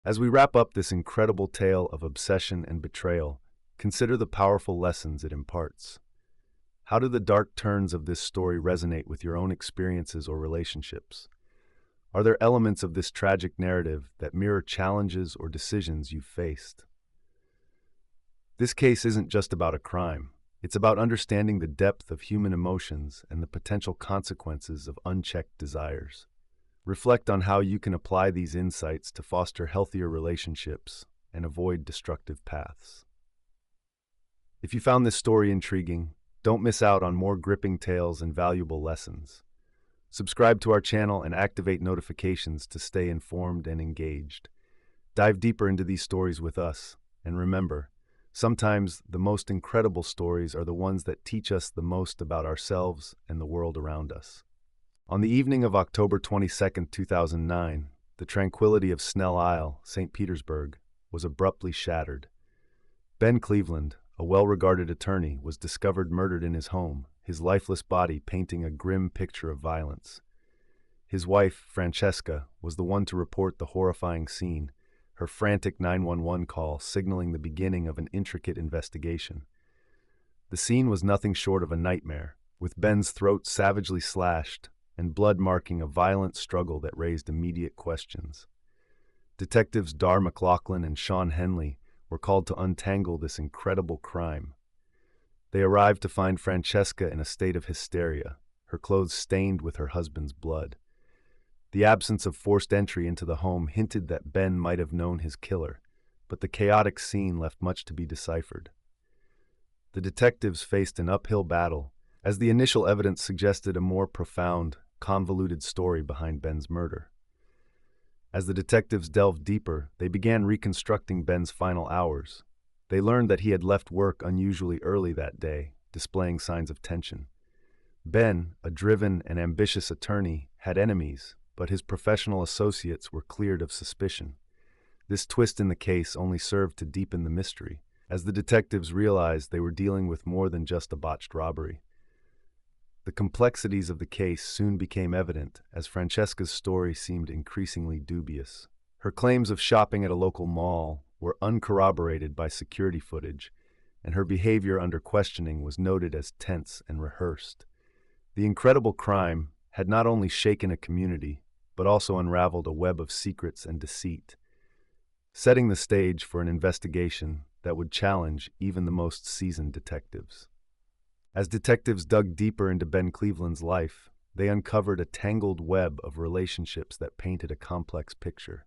As we wrap up this incredible tale of obsession and betrayal, consider the powerful lessons it imparts. How do the dark turns of this story resonate with your own experiences or relationships? Are there elements of this tragic narrative that mirror challenges or decisions you've faced? This case isn't just about a crime. It's about understanding the depth of human emotions and the potential consequences of unchecked desires. Reflect on how you can apply these insights to foster healthier relationships and avoid destructive paths. If you found this story intriguing, don't miss out on more gripping tales and valuable lessons. Subscribe to our channel and activate notifications to stay informed and engaged. Dive deeper into these stories with us, and remember, sometimes the most incredible stories are the ones that teach us the most about ourselves and the world around us. On the evening of October 22, 2009, the tranquility of Snell Isle, St. Petersburg, was abruptly shattered. Ben Cleveland, a well-regarded attorney, was discovered murdered in his home, his lifeless body painting a grim picture of violence. His wife, Francesca, was the one to report the horrifying scene, her frantic 911 call signaling the beginning of an intricate investigation. The scene was nothing short of a nightmare, with Ben's throat savagely slashed and blood marking a violent struggle that raised immediate questions. Detectives Dar McLaughlin and Sean Henley were called to untangle this incredible crime. They arrived to find Francesca in a state of hysteria, her clothes stained with her husband's blood. The absence of forced entry into the home hinted that Ben might have known his killer, but the chaotic scene left much to be deciphered. The detectives faced an uphill battle, as the initial evidence suggested a more profound, convoluted story behind Ben's murder. As the detectives delved deeper, they began reconstructing Ben's final hours. They learned that he had left work unusually early that day, displaying signs of tension. Ben, a driven and ambitious attorney, had enemies, but his professional associates were cleared of suspicion. This twist in the case only served to deepen the mystery, as the detectives realized they were dealing with more than just a botched robbery. The complexities of the case soon became evident as Francesca's story seemed increasingly dubious. Her claims of shopping at a local mall were uncorroborated by security footage, and her behavior under questioning was noted as tense and rehearsed. The incredible crime had not only shaken a community, but also unraveled a web of secrets and deceit, setting the stage for an investigation that would challenge even the most seasoned detectives. As detectives dug deeper into Ben Cleveland's life, they uncovered a tangled web of relationships that painted a complex picture.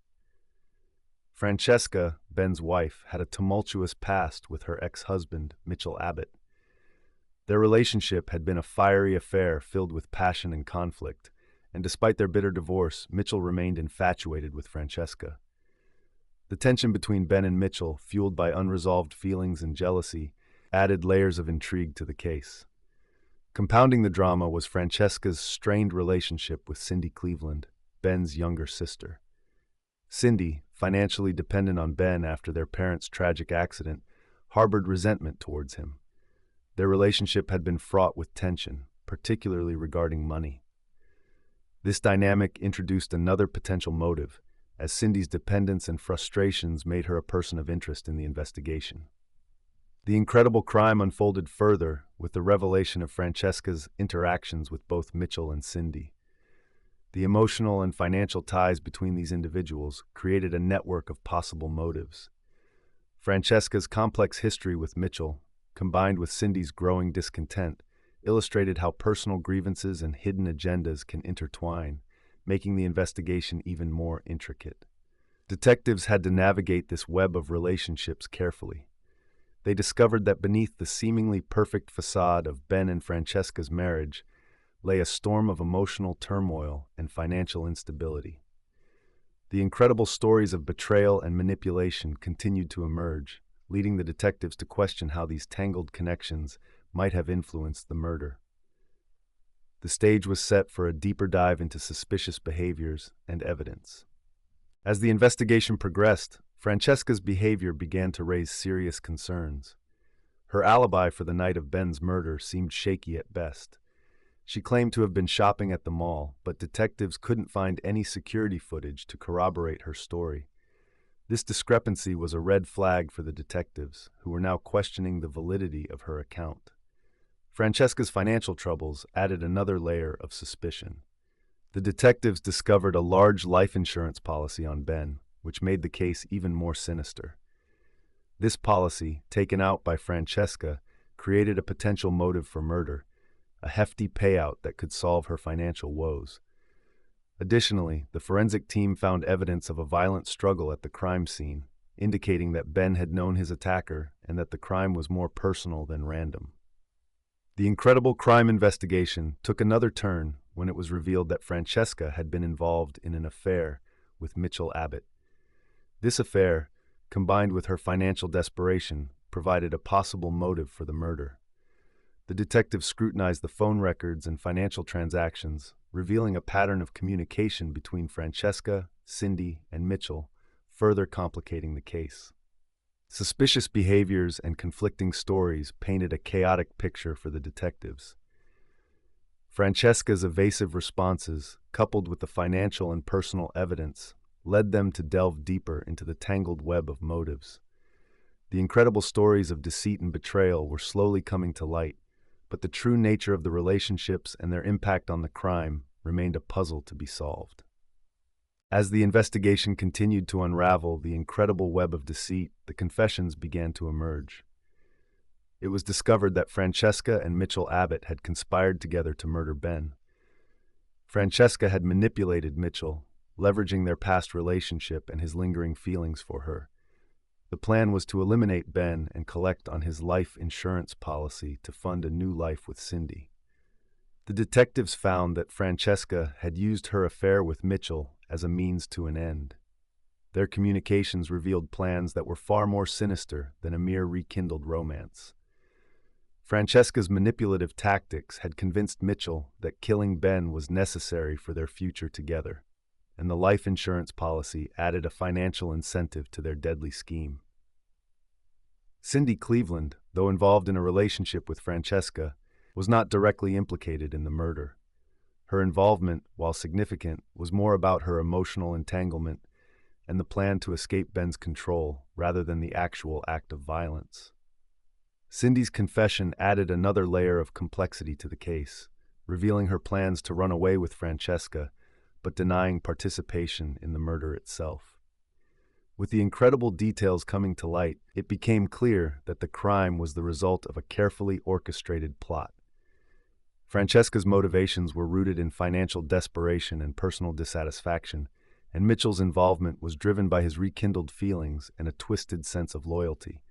Francesca, Ben's wife, had a tumultuous past with her ex-husband, Mitchell Abbott. Their relationship had been a fiery affair filled with passion and conflict, and despite their bitter divorce, Mitchell remained infatuated with Francesca. The tension between Ben and Mitchell, fueled by unresolved feelings and jealousy, added layers of intrigue to the case. Compounding the drama was Francesca's strained relationship with Cindy Cleveland, Ben's younger sister. Cindy, financially dependent on Ben after their parents' tragic accident, harbored resentment towards him. Their relationship had been fraught with tension, particularly regarding money. This dynamic introduced another potential motive, as Cindy's dependence and frustrations made her a person of interest in the investigation. The incredible crime unfolded further with the revelation of Francesca's interactions with both Mitchell and Cindy. The emotional and financial ties between these individuals created a network of possible motives. Francesca's complex history with Mitchell, combined with Cindy's growing discontent, illustrated how personal grievances and hidden agendas can intertwine, making the investigation even more intricate. Detectives had to navigate this web of relationships carefully. They discovered that beneath the seemingly perfect facade of Ben and Francesca's marriage lay a storm of emotional turmoil and financial instability. The incredible stories of betrayal and manipulation continued to emerge, leading the detectives to question how these tangled connections might have influenced the murder. The stage was set for a deeper dive into suspicious behaviors and evidence. As the investigation progressed, Francesca's behavior began to raise serious concerns. Her alibi for the night of Ben's murder seemed shaky at best. She claimed to have been shopping at the mall, but detectives couldn't find any security footage to corroborate her story. This discrepancy was a red flag for the detectives, who were now questioning the validity of her account. Francesca's financial troubles added another layer of suspicion. The detectives discovered a large life insurance policy on Ben, which made the case even more sinister. This policy, taken out by Francesca, created a potential motive for murder, a hefty payout that could solve her financial woes. Additionally, the forensic team found evidence of a violent struggle at the crime scene, indicating that Ben had known his attacker and that the crime was more personal than random. The incredible crime investigation took another turn when it was revealed that Francesca had been involved in an affair with Mitchell Abbott. This affair, combined with her financial desperation, provided a possible motive for the murder. The detectives scrutinized the phone records and financial transactions, revealing a pattern of communication between Francesca, Cindy, and Mitchell, further complicating the case. Suspicious behaviors and conflicting stories painted a chaotic picture for the detectives. Francesca's evasive responses, coupled with the financial and personal evidence, led them to delve deeper into the tangled web of motives. The incredible stories of deceit and betrayal were slowly coming to light, but the true nature of the relationships and their impact on the crime remained a puzzle to be solved. As the investigation continued to unravel the incredible web of deceit, the confessions began to emerge. It was discovered that Francesca and Mitchell Abbott had conspired together to murder Ben. Francesca had manipulated Mitchell, leveraging their past relationship and his lingering feelings for her. The plan was to eliminate Ben and collect on his life insurance policy to fund a new life with Cindy. The detectives found that Francesca had used her affair with Mitchell as a means to an end. Their communications revealed plans that were far more sinister than a mere rekindled romance. Francesca's manipulative tactics had convinced Mitchell that killing Ben was necessary for their future together, and the life insurance policy added a financial incentive to their deadly scheme. Cindy Cleveland, though involved in a relationship with Francesca, was not directly implicated in the murder. Her involvement, while significant, was more about her emotional entanglement and the plan to escape Ben's control rather than the actual act of violence. Cindy's confession added another layer of complexity to the case, revealing her plans to run away with Francesca, but denying participation in the murder itself. With the incredible details coming to light, it became clear that the crime was the result of a carefully orchestrated plot. Francesca's motivations were rooted in financial desperation and personal dissatisfaction, and Mitchell's involvement was driven by his rekindled feelings and a twisted sense of loyalty.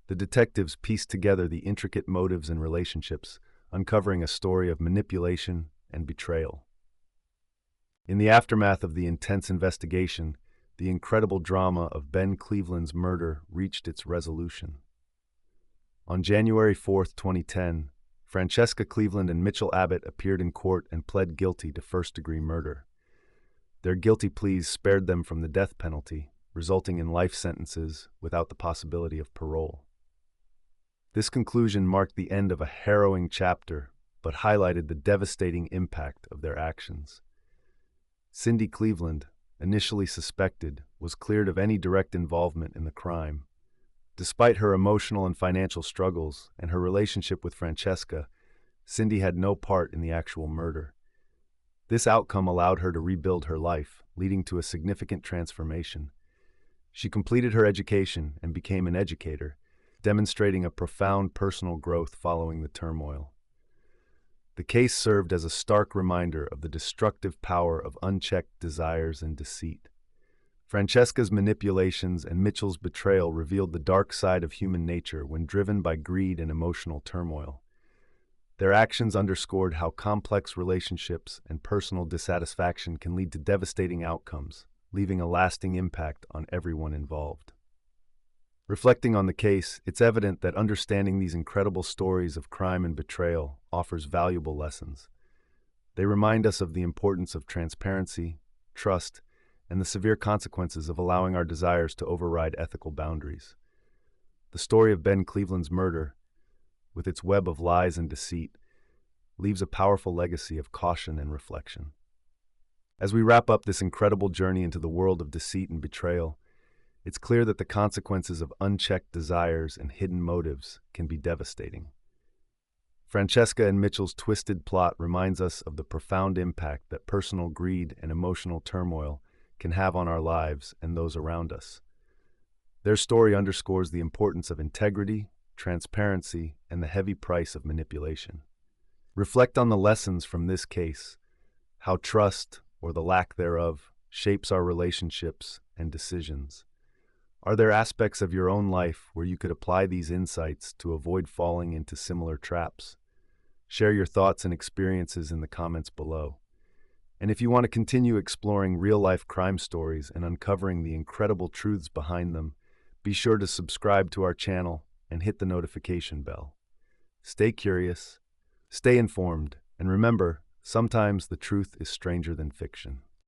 The detectives pieced together the intricate motives and relationships, uncovering a story of manipulation and betrayal. In the aftermath of the intense investigation, the incredible drama of Ben Cleveland's murder reached its resolution. On January 4, 2010, Francesca Cleveland and Mitchell Abbott appeared in court and pled guilty to first-degree murder. Their guilty pleas spared them from the death penalty, resulting in life sentences without the possibility of parole. This conclusion marked the end of a harrowing chapter, but highlighted the devastating impact of their actions. Cindy Cleveland, initially suspected, was cleared of any direct involvement in the crime. Despite her emotional and financial struggles and her relationship with Francesca, Cindy had no part in the actual murder. This outcome allowed her to rebuild her life, leading to a significant transformation. She completed her education and became an educator, demonstrating a profound personal growth following the turmoil. The case served as a stark reminder of the destructive power of unchecked desires and deceit. Francesca's manipulations and Mitchell's betrayal revealed the dark side of human nature when driven by greed and emotional turmoil. Their actions underscored how complex relationships and personal dissatisfaction can lead to devastating outcomes, leaving a lasting impact on everyone involved. Reflecting on the case, it's evident that understanding these incredible stories of crime and betrayal offers valuable lessons. They remind us of the importance of transparency, trust, and the severe consequences of allowing our desires to override ethical boundaries. The story of Ben Cleveland's murder, with its web of lies and deceit, leaves a powerful legacy of caution and reflection. As we wrap up this incredible journey into the world of deceit and betrayal, It's clear that the consequences of unchecked desires and hidden motives can be devastating. Francesca and Mitchell's twisted plot reminds us of the profound impact that personal greed and emotional turmoil can have on our lives and those around us. Their story underscores the importance of integrity, transparency, and the heavy price of manipulation. Reflect on the lessons from this case, how trust, or the lack thereof, shapes our relationships and decisions. Are there aspects of your own life where you could apply these insights to avoid falling into similar traps? Share your thoughts and experiences in the comments below. And if you want to continue exploring real-life crime stories and uncovering the incredible truths behind them, be sure to subscribe to our channel and hit the notification bell. Stay curious, stay informed, and remember, sometimes the truth is stranger than fiction.